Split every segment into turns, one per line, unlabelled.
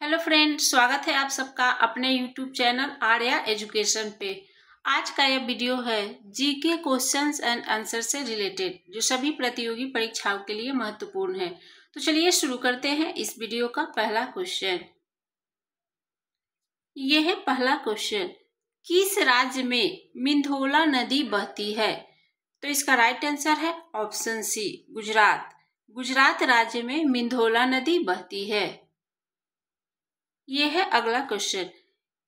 Hello friend, स्वागत है आप सबका अपने यूट्यूब चैनल आर्या एजुकेशन पे। आज का यह वीडियो है जीके क्वेश्चंस एंड आंसर से रिलेटेड, जो सभी प्रतियोगी परीक्षाओं के लिए महत्वपूर्ण है। तो चलिए शुरू करते हैं इस वीडियो का पहला क्वेश्चन। यह है पहला क्वेश्चन, किस राज्य में मिंधोला नदी बहती है? तो इसका राइट आंसर है ऑप्शन सी, गुजरात। गुजरात राज्य में मिंधोला नदी बहती है। यह है अगला क्वेश्चन,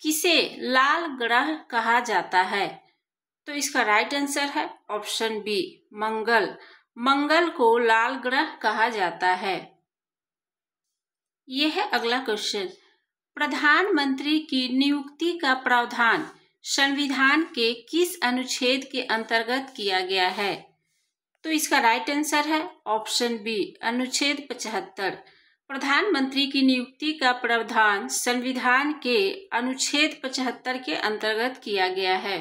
किसे लाल ग्रह कहा जाता है? तो इसका राइट आंसर है ऑप्शन बी, मंगल। मंगल को लाल ग्रह कहा जाता है। यह है अगला क्वेश्चन, प्रधानमंत्री की नियुक्ति का प्रावधान संविधान के किस अनुच्छेद के अंतर्गत किया गया है? तो इसका राइट आंसर है ऑप्शन बी, अनुच्छेद 75। प्रधानमंत्री की नियुक्ति का प्रावधान संविधान के अनुच्छेद 75 के अंतर्गत किया गया है।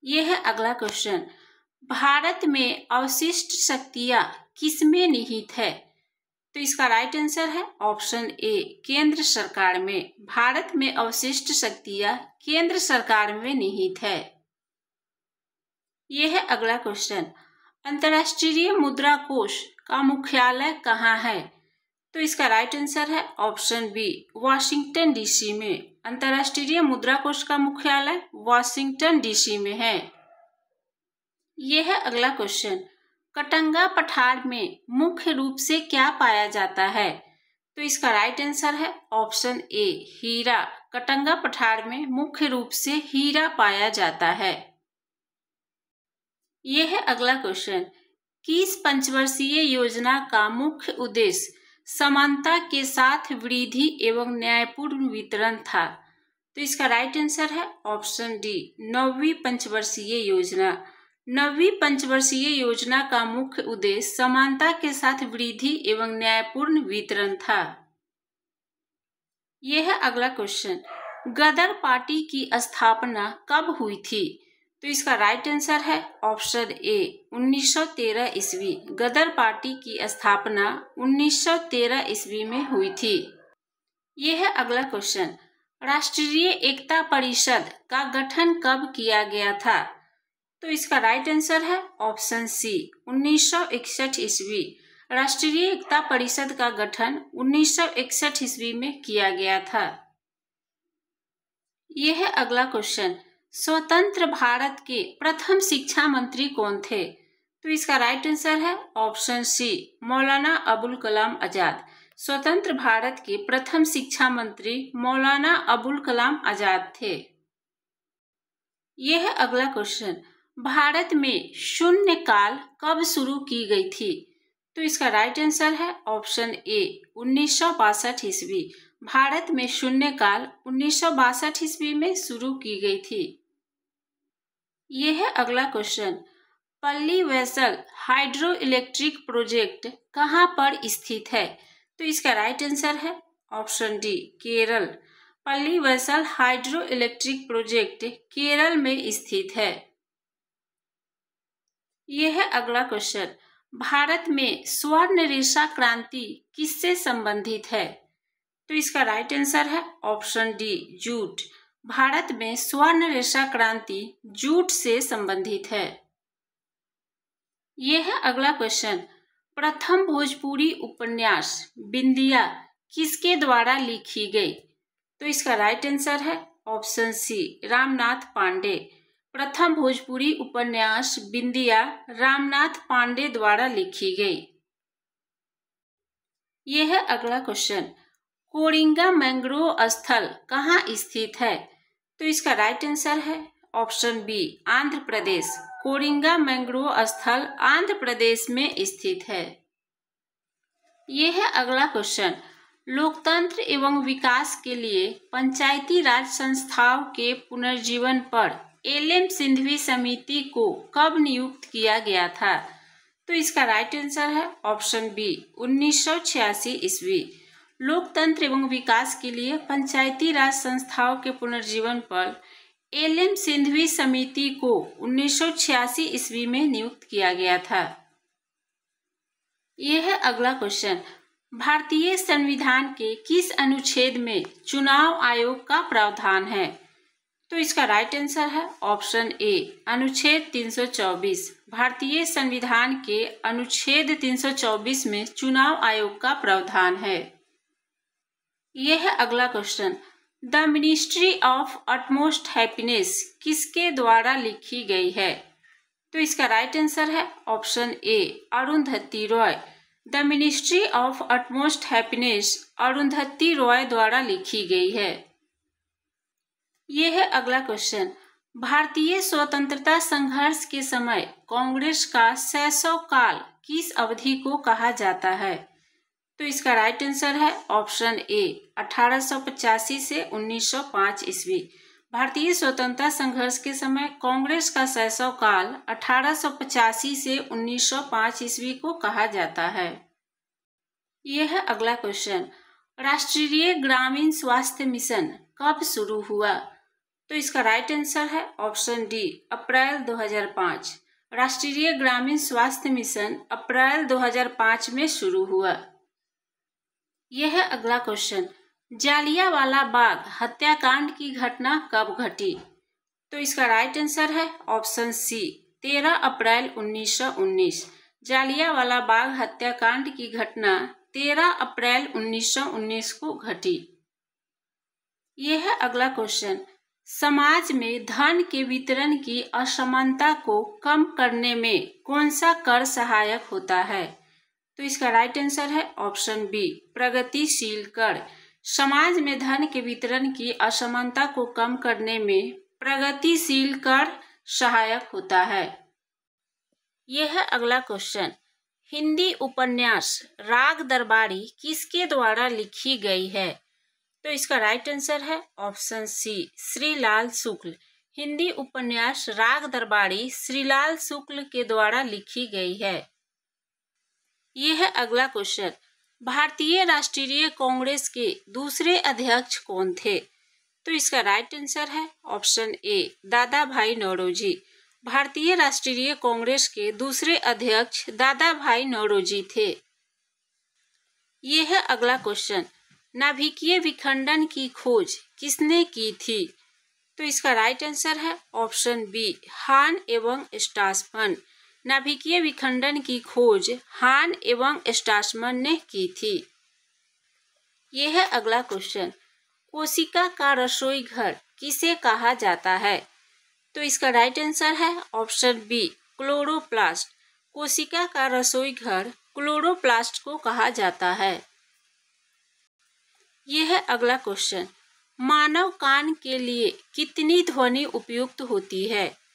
यह है अगला क्वेश्चन, भारत में अवशिष्ट शक्तियां किसमें निहित है? तो इसका राइट आंसर है ऑप्शन ए, केंद्र सरकार में। भारत में अवशिष्ट शक्तियां केंद्र सरकार में निहित है। यह है अगला क्वेश्चन, अंतर्राष्ट्रीय मुद्रा कोष का मुख्यालय कहाँ है? तो इसका राइट आंसर है ऑप्शन बी, वाशिंगटन डीसी में। अंतर्राष्ट्रीय मुद्रा कोष का मुख्यालय वाशिंगटन डीसी में है। यह है अगला क्वेश्चन, कटंगा पठार में मुख्य रूप से क्या पाया जाता है? तो इसका राइट आंसर है ऑप्शन ए, हीरा। कटंगा पठार में मुख्य रूप से हीरा पाया जाता है। यह है अगला क्वेश्चन, किस पंचवर्षीय योजना का मुख्य उद्देश्य समानता के साथ वृद्धि एवं न्यायपूर्ण वितरण था? तो इसका राइट आंसर है ऑप्शन डी, 9वीं पंचवर्षीय योजना। 9वीं पंचवर्षीय योजना का मुख्य उद्देश्य समानता के साथ वृद्धि एवं न्यायपूर्ण वितरण था। यह है अगला क्वेश्चन, गदर पार्टी की स्थापना कब हुई थी? तो इसका राइट आंसर है ऑप्शन ए, 1913 ईस्वी। गदर पार्टी की स्थापना 1913 ईस्वी में हुई थी। यह है अगला क्वेश्चन, राष्ट्रीय एकता परिषद का गठन कब किया गया था? तो इसका राइट आंसर है ऑप्शन सी, 1961 ईस्वी। राष्ट्रीय एकता परिषद का गठन 1961 ईस्वी में किया गया था। यह है अगला क्वेश्चन, स्वतंत्र भारत के प्रथम शिक्षा मंत्री कौन थे? तो इसका राइट आंसर है ऑप्शन सी, मौलाना अबुल कलाम आजाद। स्वतंत्र भारत के प्रथम शिक्षा मंत्री मौलाना अबुल कलाम आजाद थे। यह है अगला क्वेश्चन, भारत में शून्यकाल कब शुरू की गई थी? तो इसका राइट आंसर है ऑप्शन ए, 1962 ईस्वी। भारत में शून्यकाल 1962 ईस्वी में शुरू की गई थी। यह है अगला question, Pallivasal hydro electric project कहाँ पर स्थित है? तो इसका राइट आंसर है option D, Kerala. Pallivasal hydro electric project Kerala में स्थित है। यह है अगला क्वेश्चन, भारत में स्वर्ण रेशा क्रांति किससे संबंधित है? तो इसका राइट आंसर है ऑप्शन डी, जूट। भारत में स्वर्ण रेशा क्रांति जूट से संबंधित है। यह है अगला क्वेश्चन, प्रथम भोजपुरी उपन्यास बिंदिया किसके द्वारा लिखी गई? तो इसका राइट आंसर है ऑप्शन सी, रामनाथ पांडे। प्रथम भोजपुरी उपन्यास बिंदिया रामनाथ पांडे द्वारा लिखी गई। यह है अगला क्वेश्चन, कोरिंगा मैंग्रोव स्थल कहाँ स्थित है? तो इसका राइट आंसर है option B, Andhra Pradesh. Coringa mangrove स्थल आंध्र प्रदेश में स्थित है। यह है अगला क्वेश्चन, लोकतंत्र एवं विकास के लिए पंचायती राज संस्थाओं के पुनर्जीवन पर एल.एम. सिंघवी समिति को कब नियुक्त किया गया था? तो इसका राइट आंसर है ऑप्शन बी, 1986 ईस्वी। लोकतंत्र एवं विकास के लिए पंचायती राज संस्थाओं के पुनर्जीवन पर एल.एम. सिंघवी समिति को 1986 ईस्वी में नियुक्त किया गया था। यह है अगला क्वेश्चन, भारतीय संविधान के किस अनुच्छेद में चुनाव आयोग का प्रावधान है? तो इसका राइट आंसर है ऑप्शन ए अनुच्छेद 324। भारतीय संविधान के अनुच्छेद 324 में चुनाव आयोग का प्रावधान है। यह है अगला question. The ministry of utmost happiness किसके द्वारा लिखी गई है? तो इसका राइट आंसर है option A Arundhati Roy. The ministry of utmost happiness Arundhati Roy द्वारा लिखी गई है। यह है अगला क्वेश्चन। भारतीय स्वतंत्रता संघर्ष के समय कांग्रेस का शैशव काल किस अवधि को कहा जाता है? तो इसका राइट आंसर है ऑप्शन ए 1885 से 1905 ईस्वी। भारतीय स्वतंत्रता संघर्ष के समय कांग्रेस का शैशव काल 1885 से 1905 ईस्वी को कहा जाता है। यह है अगला क्वेश्चन। राष्ट्रीय ग्रामीण स्वास्थ्य मिशन कब शुरू हुआ? तो इसका राइट आंसर है ऑप्शन डी अप्रैल 2005। राष्ट्रीय ग्रामीण स्वास्थ्य मिशन अप्रैल 2005 में शुरू हुआ। यह है अगला क्वेश्चन। जालियांवाला बाग हत्याकांड की घटना कब घटी? तो इसका राइट आंसर है ऑप्शन सी 13 अप्रैल 1919। जालियांवाला बाग हत्याकांड की घटना 13 अप्रैल 1919 को घटी। यह है अगला क्वेश्चन। समाज में धन के वितरण की असमानता को कम करने में कौन सा कर सहायक होता है? तो इसका राइट आंसर है ऑप्शन बी प्रगतिशील कर। समाज में धन के वितरण की असमानता को कम करने में प्रगतिशील कर सहायक होता है। यह है अगला क्वेश्चन। हिंदी उपन्यास राग दरबारी किसके द्वारा लिखी गई है? तो इसका राइट आंसर है ऑप्शन सी श्रीलाल शुक्ल। हिंदी उपन्यास राग दरबारी श्रीलाल शुक्ल के द्वारा लिखी गई है। यह है अगला क्वेश्चन। भारतीय राष्ट्रीय कांग्रेस के दूसरे अध्यक्ष कौन थे? तो इसका राइट आंसर है ऑप्शन ए दादा भाई नौरोजी। भारतीय राष्ट्रीय कांग्रेस के दूसरे अध्यक्ष दादा भाई नौरोजी थे। यह है अगला क्वेश्चन। नाभिकीय विखंडन की खोज किसने की थी? तो इसका राइट आंसर है ऑप्शन बी हान एवं स्ट्रासमैन। नाभिकीय विखंडन की खोज हान एवं स्ट्रासमैन ने की थी। यह है अगला क्वेश्चन। कोशिका का रसोई घर किसे कहा जाता है? तो इसका राइट आंसर है ऑप्शन बी क्लोरोप्लास्ट। कोशिका का रसोई घर क्लोरोप्लास्ट को कहा जाता है। यह है अगला क्वेश्चन। मानव कान के लिए कितनी ध्वनि उपयुक्त होती है?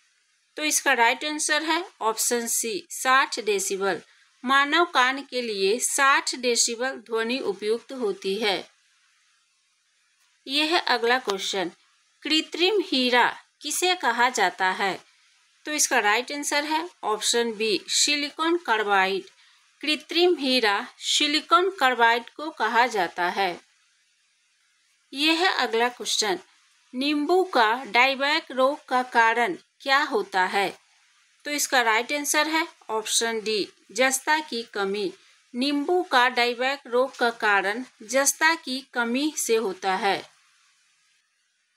तो इसका राइट आंसर है ऑप्शन सी 60 डेसिबल। मानव कान के लिए 60 डेसिबल ध्वनि उपयुक्त होती है। यह है अगला क्वेश्चन। कृत्रिम हीरा किसे कहा जाता है? तो इसका राइट आंसर है ऑप्शन बी सिलिकॉन कार्बाइड। कृत्रिम हीरा सिलिकॉन कार्बाइड को कहा जाता है। यह है अगला क्वेश्चन। नींबू का डायबैक रोग का कारण क्या होता है? तो इसका राइट आंसर है ऑप्शन डी जस्ता की कमी। नींबू का डायबैक रोग का कारण जस्ता की कमी से होता है।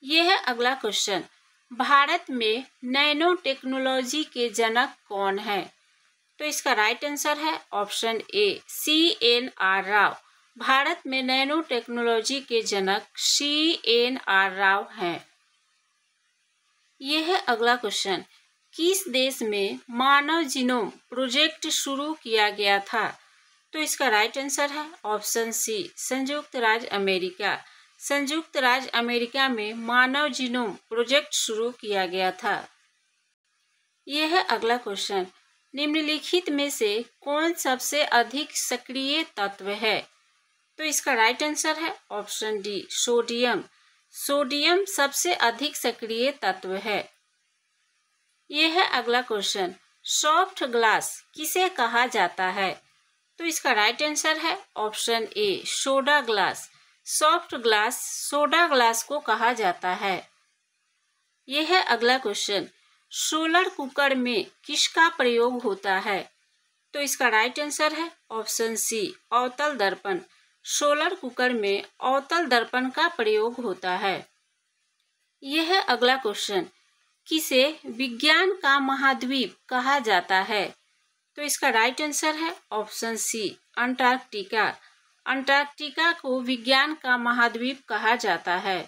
यह है अगला क्वेश्चन। भारत में नैनो टेक्नोलॉजी के जनक कौन है? तो इसका राइट आंसर है option A CNR Rao. Bharat में नैनो टेक्नोलॉजी के जनक CNR राव हैं। यह है अगला क्वेश्चन। किस देश में मानव जीनोम प्रोजेक्ट शुरू किया गया था? तो इसका राइट आंसर है ऑप्शन सी संयुक्त राज्य अमेरिका। संयुक्त राज्य अमेरिका में मानव जीनोम प्रोजेक्ट शुरू किया गया था। यह है अगला क्वेश्चन। निम्नलिखित में से कौन सबसे अधिक सक्रिय तत्व है? तो इसका राइट आंसर है ऑप्शन डी सोडियम। सोडियम सबसे अधिक सक्रिय तत्व है। यह है अगला क्वेश्चन। सॉफ्ट ग्लास किसे कहा जाता है? तो इसका राइट आंसर है option A soda glass. Soft glass soda glass को कहा जाता है। यह है अगला क्वेश्चन। सोलर कुकर में किसका प्रयोग होता है? तो इसका राइट आंसर है ऑप्शन सी अवतल दर्पण। सोलर कुकर में अवतल दर्पण का प्रयोग होता है। यह है अगला क्वेश्चन, किसे विज्ञान का महाद्वीप कहा जाता है? तो इसका राइट आंसर है ऑप्शन सी अंटार्कटिका। अंटार्कटिका को विज्ञान का महाद्वीप कहा जाता है।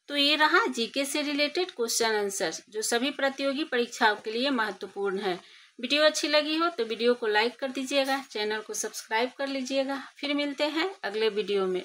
तो ये रहा जीके से रिलेटेड क्वेश्चन आंसर जो सभी प्रतियोगी परीक्षाओं के लिए महत्वपूर्ण है। वीडियो अच्छी लगी हो तो वीडियो को लाइक कर दीजिएगा, चैनल को सब्सक्राइब कर लीजिएगा। फिर मिलते हैं अगले वीडियो में।